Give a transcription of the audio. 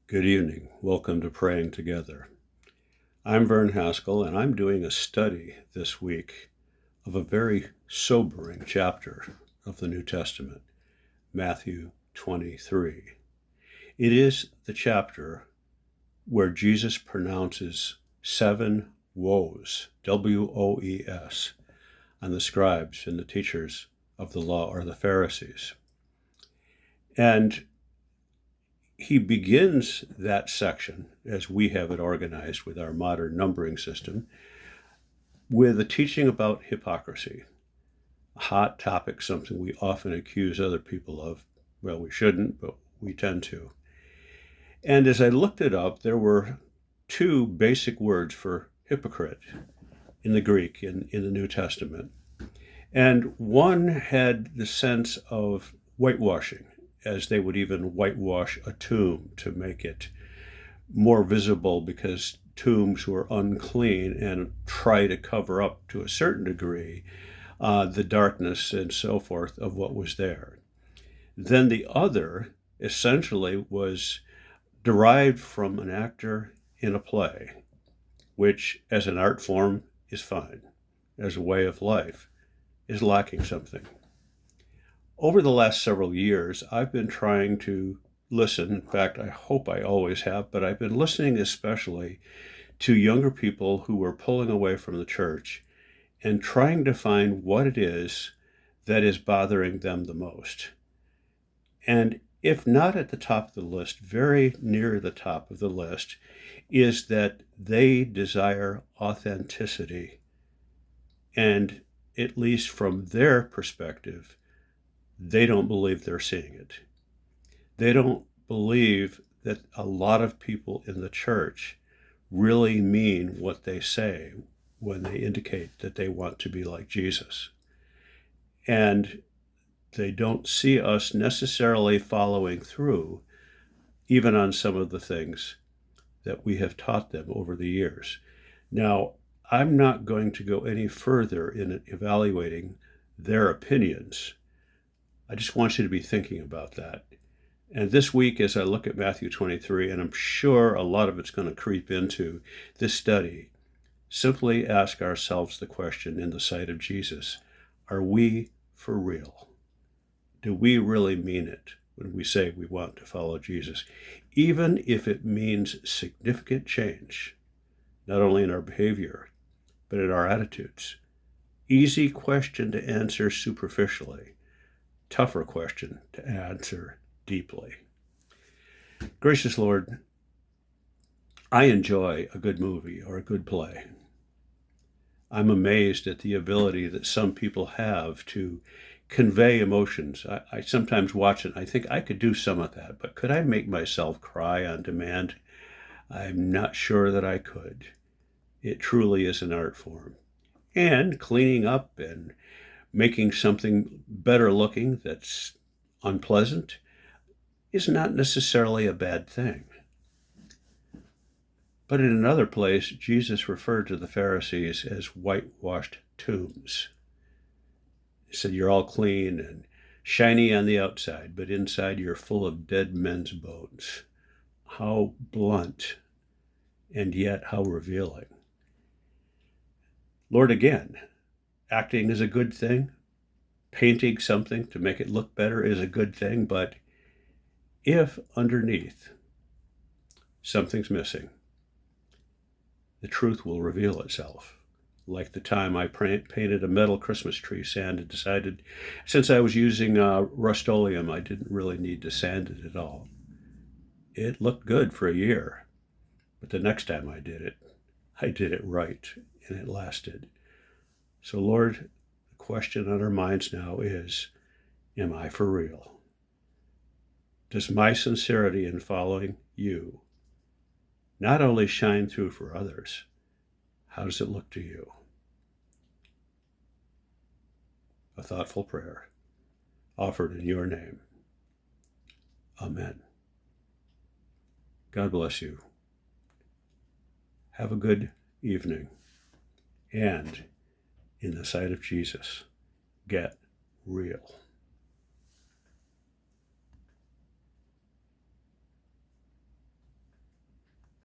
Good evening. Welcome to Praying Together. I'm Vern Haskell, and I'm doing a study this week of a very sobering chapter of the New Testament, Matthew 23. It is the chapter where Jesus pronounces 7 woes, W-O-E-S, on the scribes and the teachers of the law, or the Pharisees. And he begins that section, as we have it organized with our modern numbering system, with a teaching about hypocrisy, a hot topic, something we often accuse other people of. Well, we shouldn't, but we tend to. And as I looked it up, there were 2 basic words for hypocrite in the Greek in the New Testament. And one had the sense of whitewashing, as they would even whitewash a tomb to make it more visible, because tombs were unclean, and try to cover up to a certain degree the darkness and so forth of what was there. Then the other essentially was derived from an actor in a play, which as an art form is fine, as a way of life is lacking something. Over the last several years, I've been trying to listen. In fact, I hope I always have, but I've been listening especially to younger people who are pulling away from the church and trying to find what it is that is bothering them the most. And if not at the top of the list, very near the top of the list, is that they desire authenticity. And at least from their perspective, they don't believe they're seeing it. They don't believe that a lot of people in the church really mean what they say when they indicate that they want to be like Jesus. And they don't see us necessarily following through, even on some of the things that we have taught them over the years. Now, I'm not going to go any further in evaluating their opinions. I just want you to be thinking about that. And this week, as I look at Matthew 23, and I'm sure a lot of it's going to creep into this study, simply ask ourselves the question in the sight of Jesus: are we for real? Do we really mean it when we say we want to follow Jesus, even if it means significant change, not only in our behavior, but in our attitudes? Easy question to answer superficially. Tougher question to answer deeply. Gracious Lord, I enjoy a good movie or a good play. I'm amazed at the ability that some people have to convey emotions. I sometimes watch it and I think I could do some of that, but could I make myself cry on demand? I'm not sure that I could. It truly is an art form. And cleaning up and making something better looking that's unpleasant is not necessarily a bad thing. But in another place, Jesus referred to the Pharisees as whitewashed tombs. He said, you're all clean and shiny on the outside, but inside you're full of dead men's bones. How blunt, and yet how revealing. Lord, again, acting is a good thing. Painting something to make it look better is a good thing, but if underneath something's missing, the truth will reveal itself. Like the time I painted a metal Christmas tree, sanded, decided since I was using Rust-Oleum, I didn't really need to sand it at all. It looked good for a year, but the next time I did it right, and it lasted. So Lord, the question on our minds now is, am I for real? Does my sincerity in following you not only shine through for others, how does it look to you? A thoughtful prayer offered in your name. Amen. God bless you. Have a good evening. And in the sight of Jesus, get real.